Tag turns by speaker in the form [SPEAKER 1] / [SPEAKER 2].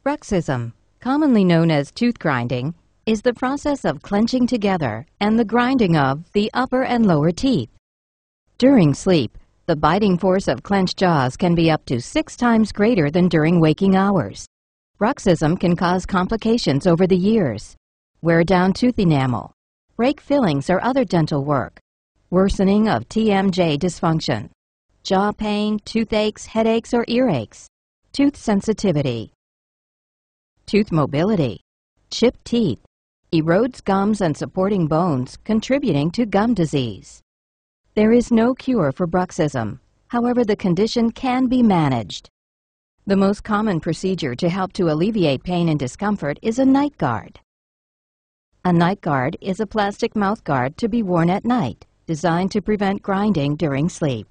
[SPEAKER 1] Bruxism, commonly known as tooth grinding, is the process of clenching together and the grinding of the upper and lower teeth. During sleep, the biting force of clenched jaws can be up to 6 times greater than during waking hours. Bruxism can cause complications over the years: wear down tooth enamel, break fillings or other dental work, worsening of TMJ dysfunction, jaw pain, toothaches, headaches or earaches, tooth sensitivity, tooth mobility, chipped teeth, erodes gums and supporting bones, contributing to gum disease. There is no cure for bruxism. However, the condition can be managed. The most common procedure to help to alleviate pain and discomfort is a night guard. A night guard is a plastic mouth guard to be worn at night, designed to prevent grinding during sleep.